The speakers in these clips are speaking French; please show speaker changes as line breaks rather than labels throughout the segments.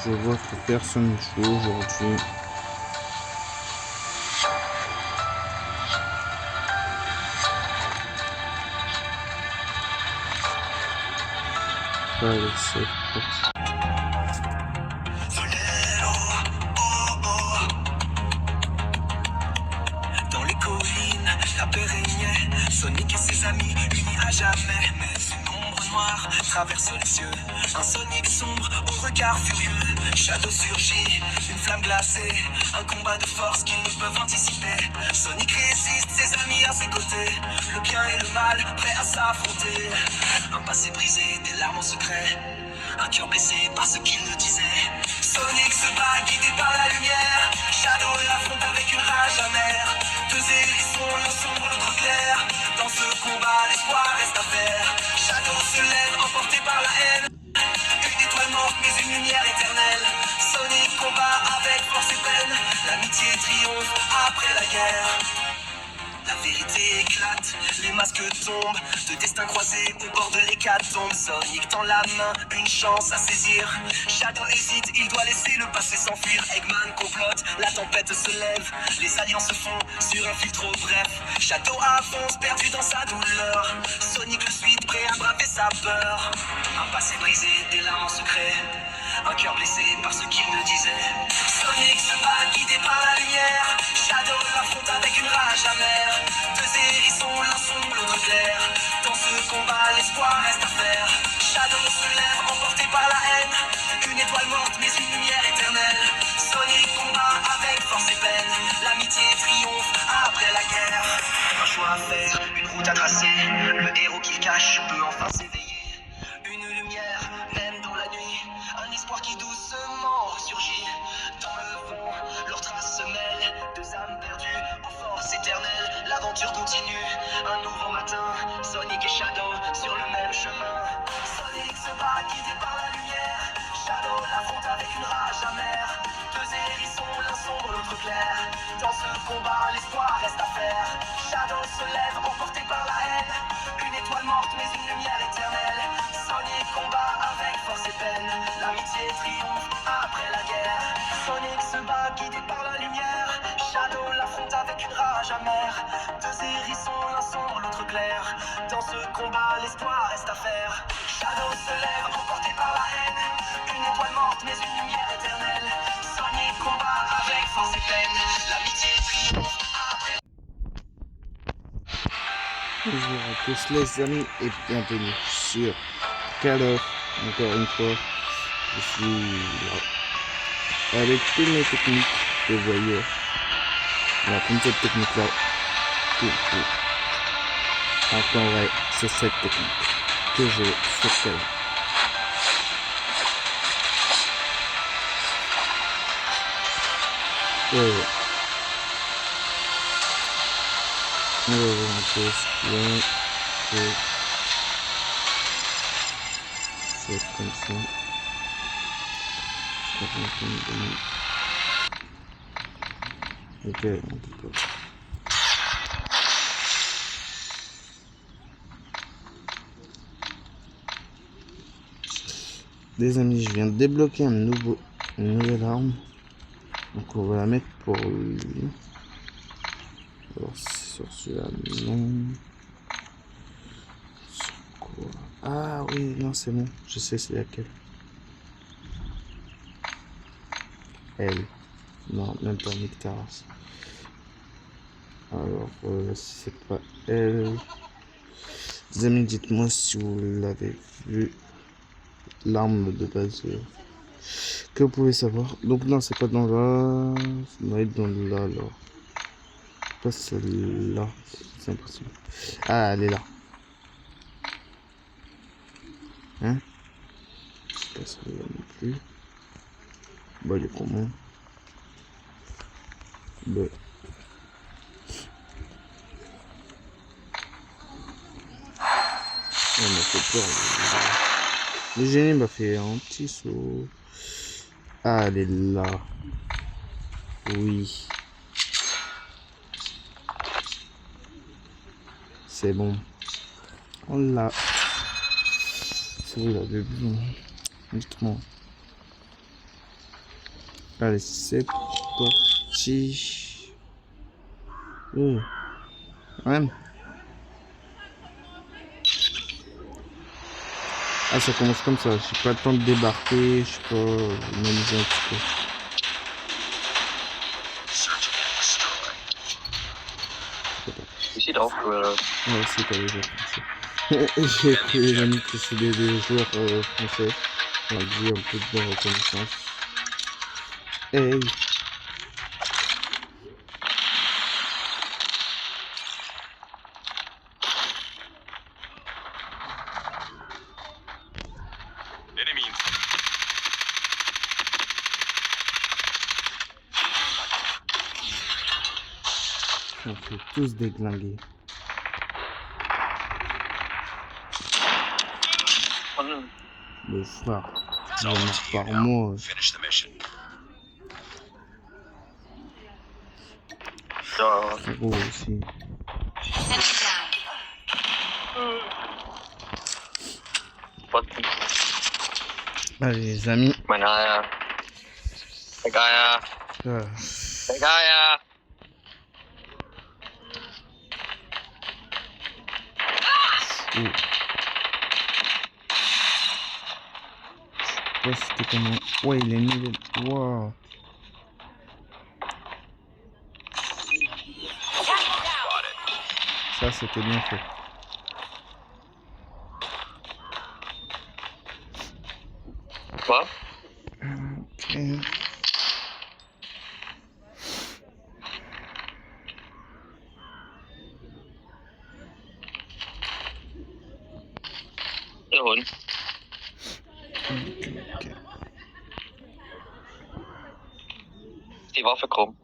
Je vois que personne joue aujourd'hui. Allez, c'est parti.
Dans les collines, la paix régnait. Sonic et ses amis unis à jamais. Mais une ombre noire traverse les cieux. Un Sonic sombre au regard furieux. Shadow surgit, une flamme glacée. Un combat de force qu'ils ne peuvent anticiper. Sonic résiste, ses amis à ses côtés. Le bien et le mal, prêts à s'affronter. Un passé brisé, des larmes en secret. Un cœur blessé par ce qu'il nous disait. Sonic se bat guidé par la lumière. Shadow l'affronte avec une rage amère. Deux hérissons, l'un sombre, l'autre clair. Dans ce combat, l'espoir reste à faire. Shadow se lève, emporté par la haine. Une étoile morte, mais une lumière éternelle. Sonic combat avec force et peine. L'amitié triomphe après la guerre. La vérité éclate, les masques tombent. De destins croisés au bord de l'hécatombe. Sonic tend la main, une chance à saisir. Shadow hésite, il doit laisser le passé s'enfuir. Eggman complote, la tempête se lève. Les alliances se font sur un fil trop bref. Shadow avance, perdu dans sa douleur. Sonic le suit, prêt à braver sa peur. Un passé brisé, des larmes en secret. Un cœur blessé par ce qu'il me disait. Sonic se bat guidé par la lumière. Shadow l'affronte avec une rage amère. Deux hérissons, l'un sombre, l'autre clair. Dans ce combat, l'espoir reste à faire. Shadow se lève, emporté par la haine. Une étoile morte, mais une lumière éternelle. Sonic combat avec force et peine. L'amitié triomphe après la guerre. Un choix à faire, une route à tracer. Le héros qu'il cache peut enfin s'éveiller. Une lumière, même dans la nuit. Un espoir qui doucement ressurgit. Dans le vent, leurs traces se mêlent. Deux âmes perdues aux forces éternelles. L'aventure continue. Un nouveau matin, Sonic et Shadow sur le même chemin. Sonic se bat guidé par la lumière. Shadow l'affronte avec une rage amère. Deux hérissons, l'un sombre, l'autre clair. Dans ce combat, l'espoir reste à faire. Shadow se lève, emporté par la haine. Une étoile morte, mais une lumière éternelle. Sonic combat avec force et peine. L'amitié triomphe après la guerre. Sonic se bat guidé par la lumière. Shadow l'affronte avec une rage amère. Deux hérissons, l'un sombre, l'autre clair. Dans ce combat, l'espoir reste à faire. Shadow se lève, emporté par la haine. Une étoile morte, mais une lumière éternelle. Sonic combat avec force et peine. L'amitié triomphe après.
Bonjour à tous les amis et bienvenue sur Call of. Encore une fois, je suis là avec toutes mes techniques que vous voyez. Voilà, comme cette technique là. En vrai, c'est cette technique que j'ai sur Call of. Ouais. On va voir un peu ce qu'il y a. C'est comme ça. Ok, on peut pas. Les amis, je viens de débloquer une nouvelle arme. Donc on va la mettre pour lui. Alors sur celui-là, non. Sur quoi? Ah oui, non c'est bon. Je sais c'est laquelle. Elle. Non, même pas Nectaras. Alors, si c'est pas elle. Les amis, dites-moi si vous l'avez vu. L'arme de base que vous pouvez savoir. Donc non, c'est pas dans là. Ça doit être dans là alors. Pas celle-là. C'est impossible. Ah, elle est là. Hein? Pas celle-là non plus. Bah, il est comment? Bah. On m'a fait peur. Le génie m'a fait un petit saut. Ah, elle est là. Oui. C'est bon. On l'a. Si vous l'avez vu. Dites-moi. Allez, c'est parti. Ouais. Ah, ça commence comme ça. J'ai pas le temps de débarquer. Je sais pas, m'amuser un petit peu.
Sieht auch
Ouais, c'est pas les joueurs français. J'ai pris les amis que c'est des joueurs français. On a dit un peu de bonne reconnaissance. Hey. On fait tous déglinguer. Le frère, il en a par moi. Frérot aussi. Allez les amis.
Mein Eier. Der Geier. Der Geier.
Ouais, c'était comment? Ouais, il est nul. Wow. Ça, c'était bien fait.
Quoi?
Ok.
Der Hund.
Ok.
Die Waffe krumm.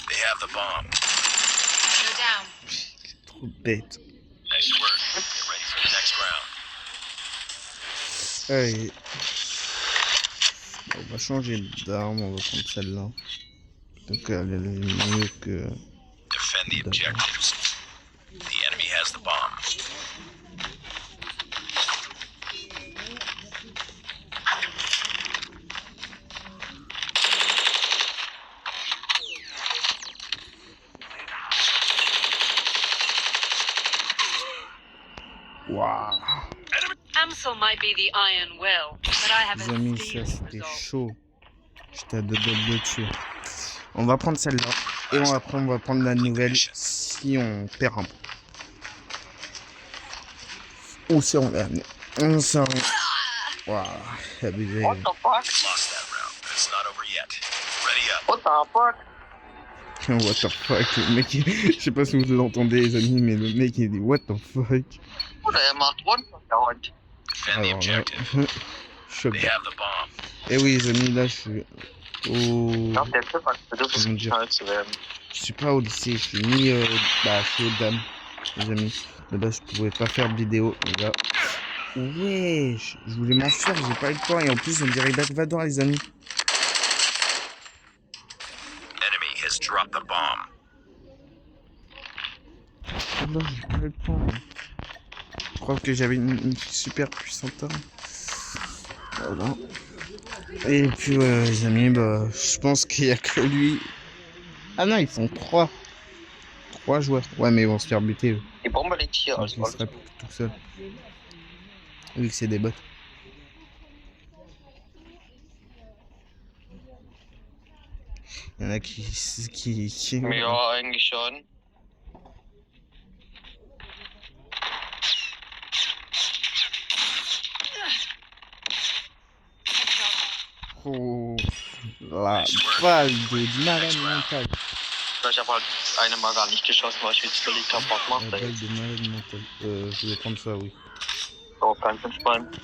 They have the bomb.
Go down.
Trop bête.
Nice work. Get ready for the next round.
Allez. On va changer d'arme, on va prendre celle-là. Donc elle est mieux que...
Defend the objectives. The enemy has the bomb.
Waouh.
Amsel might be the iron will, but I have
Les
a
amis, ça
steely
c'était
result.
chaud. J'étais à deux doigts de le tuer. On va prendre celle-là. Et après on va prendre la nouvelle si on perd un. Ou si on gagne. On s'en... Waouh, abusé.
What the fuck?
Lost that round, but it's not over yet. Ready up.
What the fuck?
What the fuck, le mec, je sais pas si vous l'entendez les amis, mais le mec il dit what the fuck.
Oder er macht runter, der Hund.
Defend the
Alors là,
objective.
choc.
They have the bomb.
Et oui les amis, là je suis au...
Ich glaube, der Typ hat bedürfnis,
Comment dire?
geschnallt zu werden.
Je suis pas au lycée, je suis ni je suis aux dames, les amis. De base, je pouvais pas faire de vidéo, les gars. Ouais, je voulais m'en faire, j'ai pas eu le temps. Et en plus, on dirait Dark Vador, les amis.
Enemy has dropped the bomb.
Oh non, j'ai pas eu le temps. Je crois que j'avais une super puissante arme. Voilà. Et puis, les amis, bah, je pense qu'il y a que lui. Ah non, ils sont 3. 3 joueurs. Ouais, mais ils vont se faire buter, eux.
Die Bombe liegt hier.
Donc,
Also,
il sera tout seul. Vu que c'est des bots. Il y en a qui...
ja, eigentlich schon.
Oh, la balle de malade mental.
Ich habe halt eine mal gar nicht geschossen, weil ich jetzt überlegt habe, was
La
macht er
balle
jetzt?
de malade mental. Je vais prendre ça, oui.
So, ganz entspannt.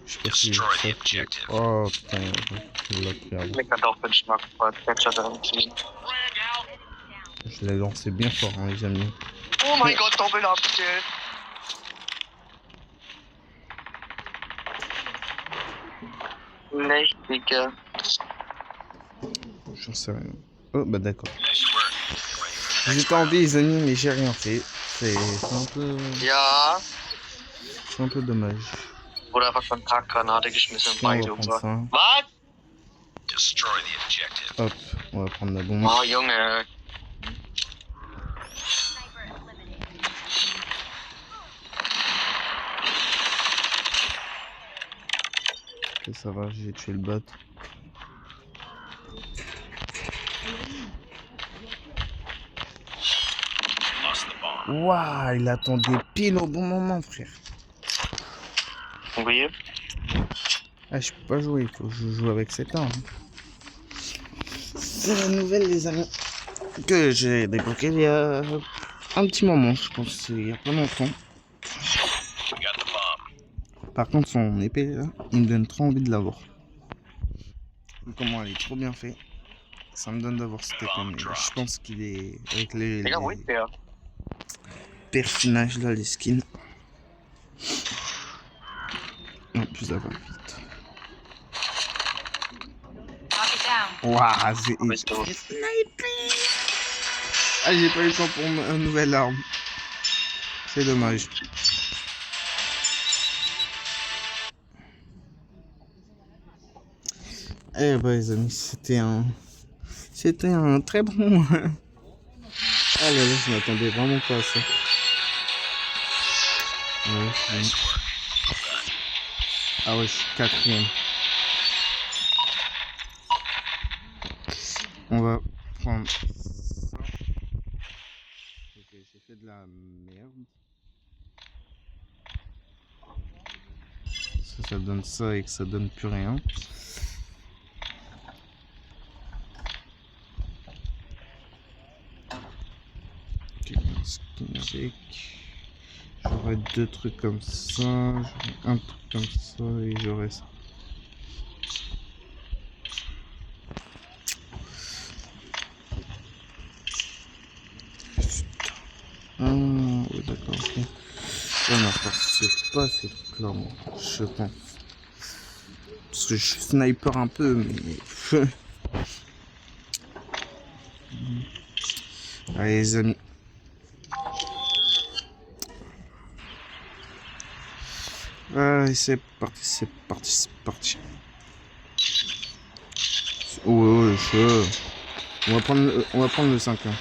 Je sais pas si
Destroy the
je
objective.
Oh putain, je l'ai perdu.
Mir kann auch den Schnack bei Headshot anziehen.
Je l'ai lancé bien fort, hein, les amis.
Oh mein Gott, doppelt abgezählt. Mächtige.
J'en sais rien. Oh, bah d'accord.
Nice work. Get ready for the next
J'étais en vie, les amis, mais j'ai rien fait. C'est un peu...
Ja,
C'est un peu dommage.
wurde einfach von Tag-Granate geschmissen und
Tiens, on
beide
va prendre
umgebracht.
ça. Hein.
Was?
Destroy the objective.
Hop, on va prendre la bombe.
Oh, Junge.
Ok, ça va, j'ai tué le bot.
Lost the bomb.
Waouh, il attendait pile au bon moment, frère.
Vous voyez?
Ah, je peux pas jouer, il faut que je joue avec cet arme. C'est la nouvelle, les amis, que j'ai débloquée il y a un petit moment, je pense, il y a pas longtemps.
We got the bomb.
Par contre, son épée, là, il me donne trop envie de l'avoir. Comment elle est trop bien faite. Ça me donne d'avoir cette épée, mais je pense qu'il est avec les
Digga, wo ist der?
personnages là, les skins. Non, plus ça va vite. Waouh, c'est
Wo bist du?
sniper. Ah, j'ai pas eu le temps pour une nouvelle arme. C'est dommage. Eh bah les amis, c'était un très bon. Ah là là, je m'attendais vraiment pas à ça. Ouais,
Nice work.
ah ouais, je suis quatrième. On va prendre ça. Ok, j'ai fait de la merde. Ça donne ça et que ça donne plus rien. Ok, skin avec. J'aurai deux trucs comme ça, j'aurai un truc comme ça et j'aurai ça. Ah, oui, d'accord, ok. Ouais, non, c'est pas ces trucs-là, moi, je pense. Parce que je suis sniper un peu, mais. Allez, les amis. Allez, c'est parti, c'est parti, c'est parti. Ouais, on va prendre le 5 là.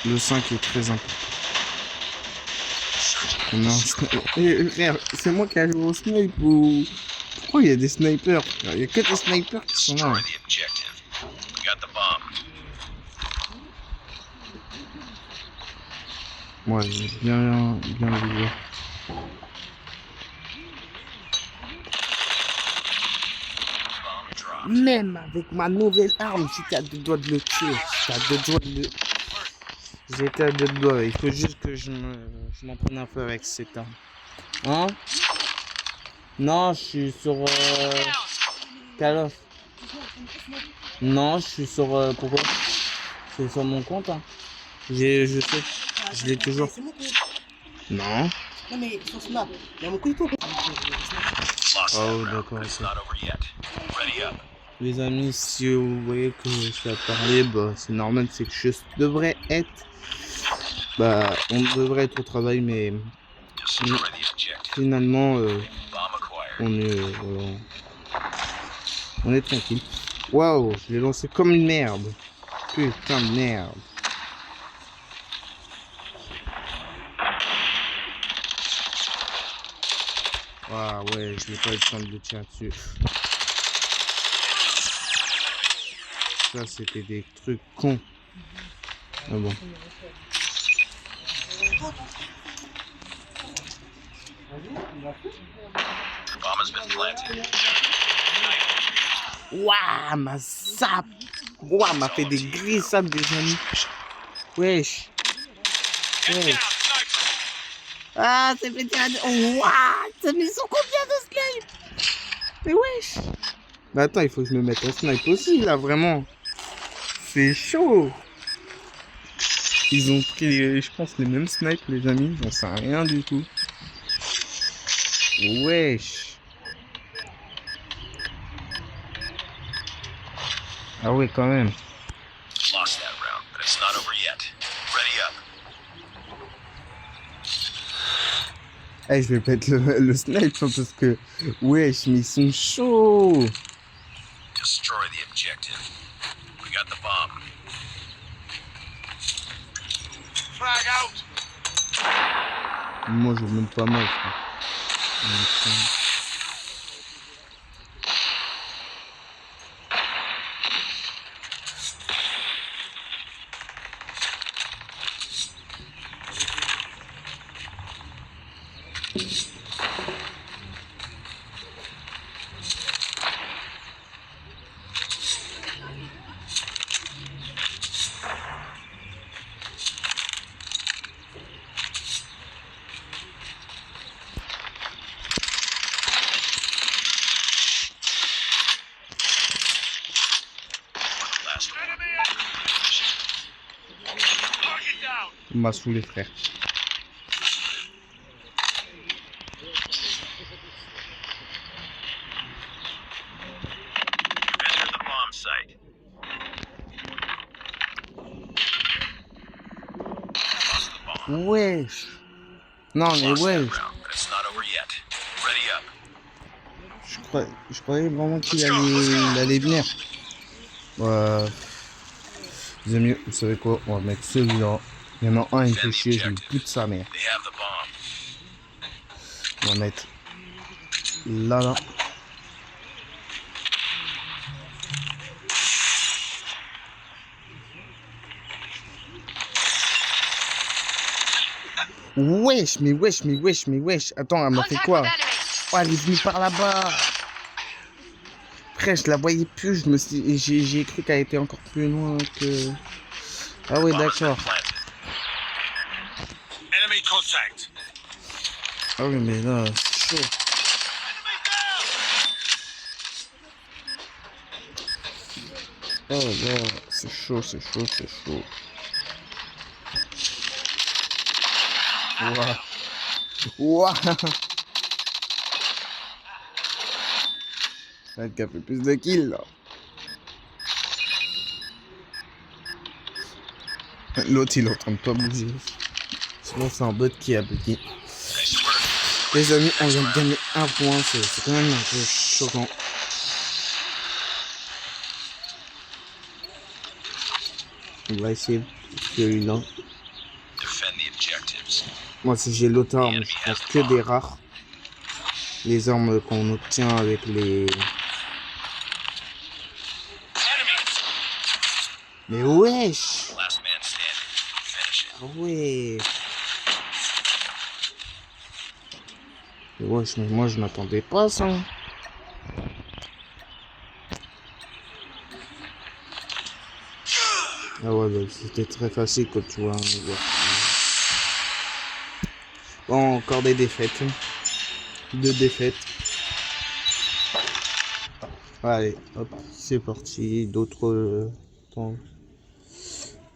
Le 5 est très important. Non, frère, c'est moi qui ai joué au snipe ou... Pourquoi il y a des snipers? Il y a que des snipers qui sont là.
Destroy the objective. We got the bomb.
Ouais, bien le voir.
Bomb drop.
Même avec ma nouvelle arme, j'étais à deux doigts de le tuer. J'étais à deux doigts. Il faut juste que je m'en prenne un peu avec cette arme. Hein? Non, je suis sur Call of. Non, je suis sur pourquoi? C'est sur mon compte. Hein. Je sais. Je l'ai toujours.
C'est mon compte.
Non.
Non mais sur Snap, il y a mon compte.
Lost
Oh,
that round,
d'accord,
but it's
ok.
not over yet. Ready up.
Les amis, si vous voyez que je suis à parler, bah, c'est normal, c'est que je devrais être. Bah, on devrait être au travail, mais
Destroy the objective.
finalement,
Bomb acquired.
on est tranquille. Waouh, je l'ai lancé comme une merde. Putain de merde. Ah ouais, je n'ai pas eu le temps de le tirer dessus. Ça, c'était des trucs cons. Ah bon.
Bomb has been planted.
Waouh, ma sape. Waouh, m'a fait des grissades des amis. Wesh. Wesh. Ah, c'est fait tirer. Waouh, mais ils sont combien de snipe? Mais wesh. Mais attends, il faut que je me mette en snipe aussi, là, vraiment. C'est chaud. Ils ont pris, je pense, les mêmes snipes, les amis. J'en sais rien du tout. Wesh. Ah ouais, quand même.
Lost that round, but it's not over yet. Ready up.
Eh, je vais pas être le snipe hein, parce que... Wesh, mais ils sont chauds.
Destroy the objective. We got the bomb. Flag out.
Moi, je veux même pas mal. Frère. On m'a saoulé, frère.
Enter the bomb site. Lost the bomb.
Wesh. Non, mais
Lost that
wesh.
round, but it's not over yet. Ready up.
Je croyais vraiment qu'il allait venir. Les amis, vous savez quoi? On va mettre celui-là. Il y en a un, il fait chier, je lui bute sa mère.
They have the bomb.
On va mettre là. Wesh, mais wesh. Attends, elle m'a fait quoi? Oh, elle est venue par là-bas. Après, je la voyais plus, j'ai cru qu'elle était encore plus loin que... Ah ouais,
Bomb has been
d'accord.
planted. Enemy contact.
Ah oui, mais là, c'est chaud. Oh là, c'est chaud. Ouah. Le mec a fait plus de kills là. L'autre il est en train de pas bouger. Sinon c'est un bot qui a bugué.
Nice work.
Les amis, on vient de gagner un point, c'est quand même un peu choquant. On va essayer celui-là.
Defend the objectives.
Moi si j'ai l'autre arme, je prends que des rares. Les armes qu'on obtient avec les...
Enemy.
Mais wesh!
Last man standing. Finish it.
Ah ouais! Mais wesh, mais moi je m'attendais pas à ça. Ah ouais, bah, c'était très facile quand tu vois un joueur. Bon, encore des défaites. 2 défaites. Allez, hop, c'est parti. D'autres temps.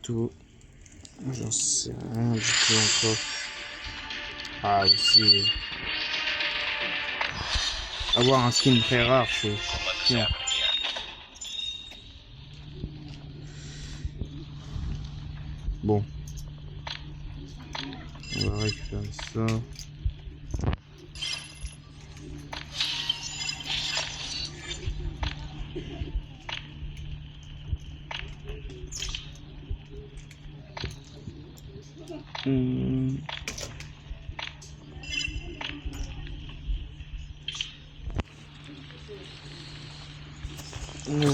Tout. J'en sais rien du tout encore. Ah, ici. Avoir un skin très rare, c'est
Don't let this
chiant.
happen again.
Bon. On va récupérer ça. Ouais.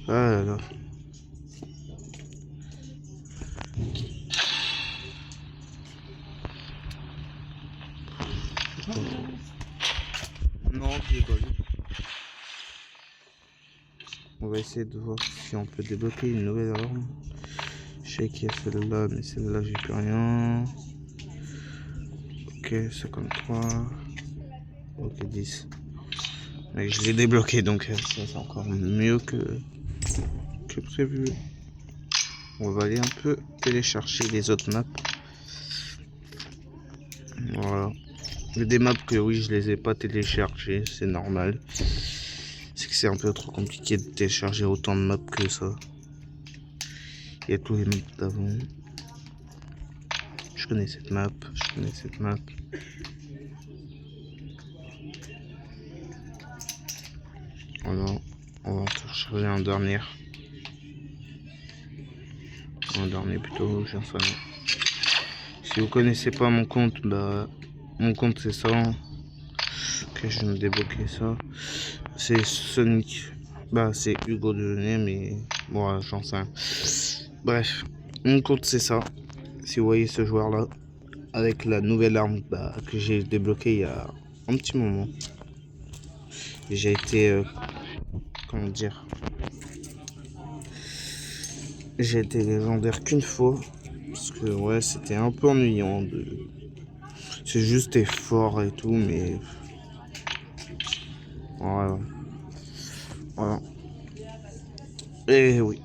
Ah là là. Non, je rigole. On va essayer de voir si on peut débloquer une nouvelle arme. Je sais qu'il y a celle-là, mais celle-là j'ai plus rien. Ok, 53. Ok, 10. Et je l'ai débloqué, donc ça c'est encore mieux que prévu. On va aller un peu télécharger les autres maps. Voilà. Il y a des maps que oui, je les ai pas téléchargées, c'est normal. C'est que c'est un peu trop compliqué de télécharger autant de mobs que ça. Il y a tous les mobs d'avant. Je connais cette map, Voilà, on va en télécharger un dernier. Plutôt, j'en sais rien. Si vous connaissez pas mon compte, bah mon compte c'est ça. Ok, je vais me débloquer ça. C'est Sonic. Bah c'est Hugo Delaunay, mais bon, j'en sais rien. Bref, mon compte c'est ça. Si vous voyez ce joueur là, avec la nouvelle arme que j'ai débloquée il y a un petit moment. J'ai été comment dire, j'ai été légendaire qu'une fois parce que ouais, c'était un peu ennuyant c'est juste t'es fort et tout, mais voilà. Et oui,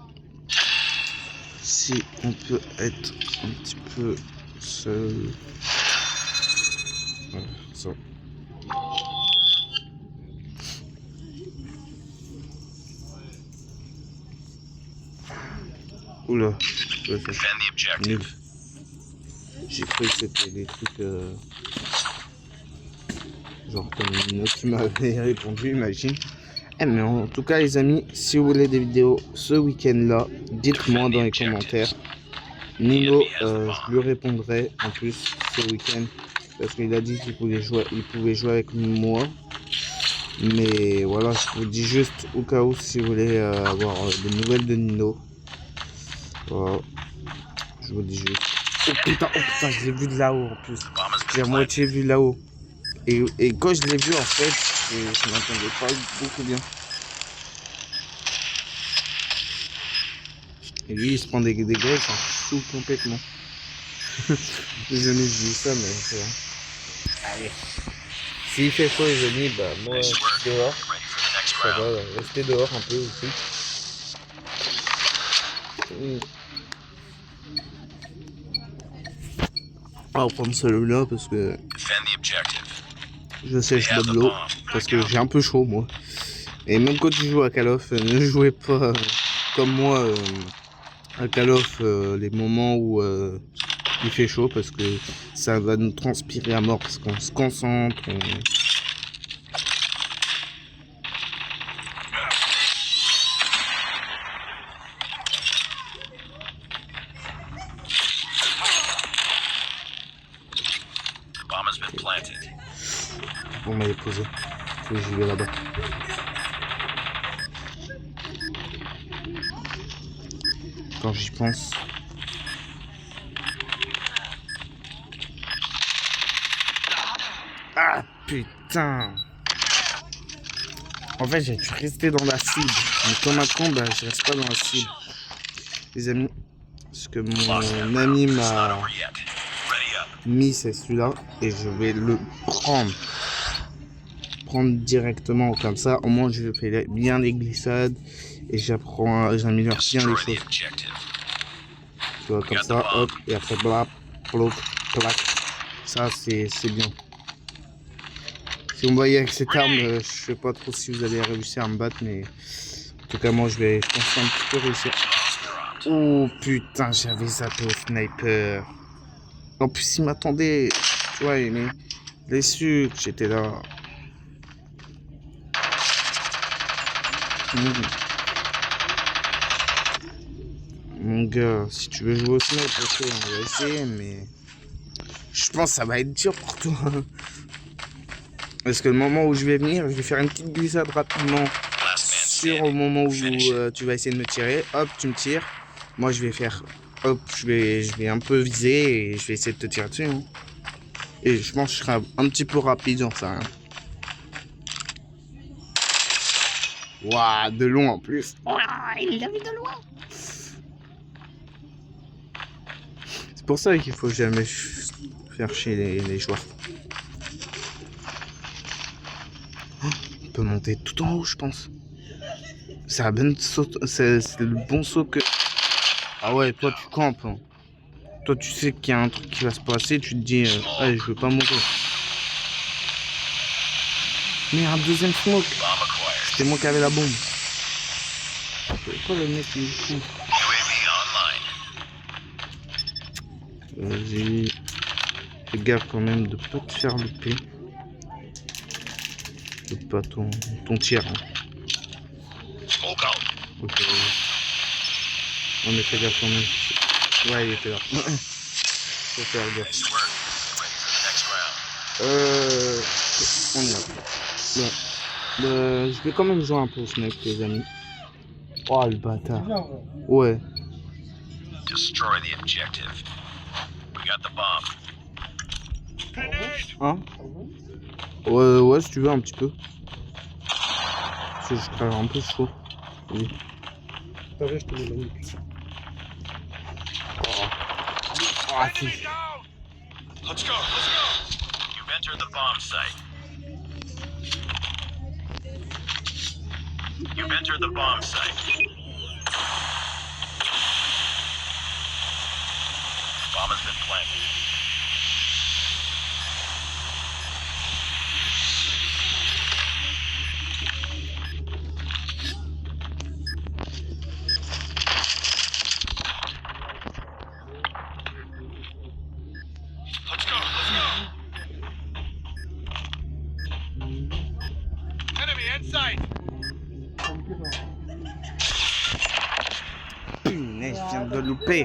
si on peut être un petit peu seul, voilà, ça. Oula, nul. J'ai cru que c'était des trucs genre comme une autre qui m'avait répondu, imagine. Mais en tout cas les amis, si vous voulez des vidéos ce week-end là, dites-moi dans les commentaires. Nino, je lui répondrai en plus ce week-end parce qu'il a dit qu'il pouvait jouer avec moi. Mais voilà, je vous dis juste au cas où si vous voulez avoir des nouvelles de Nino. Voilà, je vous dis juste. Oh putain, je l'ai vu de là-haut en plus. J'ai à moitié vu là-haut. Et quand je l'ai vu en fait, je m'attendais pas beaucoup bien. Et lui il se prend des dégâts, il s'en fout complètement. Désolé, je dis ça, mais c'est vrai. Allez. S'il fait chaud les amis, bah moi je suis dehors. Ça va, rester dehors un peu aussi. On va prendre celui-là parce que je sèche de l'eau parce que j'ai un peu chaud moi. Et même quand tu joues à Call of, ne jouez pas comme moi à Call of les moments où il fait chaud parce que ça va nous transpirer à mort parce qu'on se concentre. On m'a posé. Faut que j'y vais là-bas. Quand j'y pense. Ah putain. En fait j'ai dû rester dans la cible. Mais comme un con, bah je reste pas dans la cible. Les amis. Ce que mon ami m'a mis c'est celui-là. Et je vais le prendre directement comme ça. Au moins je fais bien les glissades. Et j'améliore bien les choses. Tu vois, comme ça, hop, et après blap, plop, plac. Ça, c'est bien. Si vous me voyez avec cette arme, je sais pas trop si vous allez réussir à me battre, mais en tout cas, moi, je pense un petit peu réussir. Oh putain, j'avais zappé au sniper. En plus, il m'attendait. Tu vois, il est déçu que j'étais là. Mon gars, si tu veux jouer au sniper, ok, on va essayer, mais je pense que ça va être dur pour toi. Parce que le moment où je vais venir, je vais faire une petite glissade rapidement sur au moment où tu vas essayer de me tirer. Hop, tu me tires. Moi, je vais faire, hop, je vais un peu viser et je vais essayer de te tirer dessus. Hein. Et je pense que je serai un petit peu rapide dans ça. Hein. Waouh, de long en plus. Oh, il l'a vu de loin. C'est pour ça qu'il faut jamais faire chier les joueurs. Oh, on peut monter tout en haut, je pense. C'est le bon saut que... Ah ouais, toi tu campes. Hein. Toi tu sais qu'il y a un truc qui va se passer, tu te dis, allez, je veux pas mourir. Mais un deuxième smoke. C'est moi qui avais la bombe. C'est quoi le mec qui est fou? Vas-y. Fais gaffe quand même de pas te faire louper. De pas ton tir. Hein. Ok. On est fait gaffe quand même. Ouais, il était là. Faut faire gaffe. On y va. Bon. Je vais quand même jouer un peu ce mec, les amis. Oh le bâtard. Ouais.
Destroy the objective. We got the bomb.
Hein? Ouais, si tu veux un petit peu. Parce que je crève un peu chaud. Oui.
T'as vu, je te mets la nuque.
Ah, si.
Let's go. You've entered the bomb site. You've entered the bomb site. Bomb has been planted. Let's go. Enemy in sight.
Punaise, je viens de louper.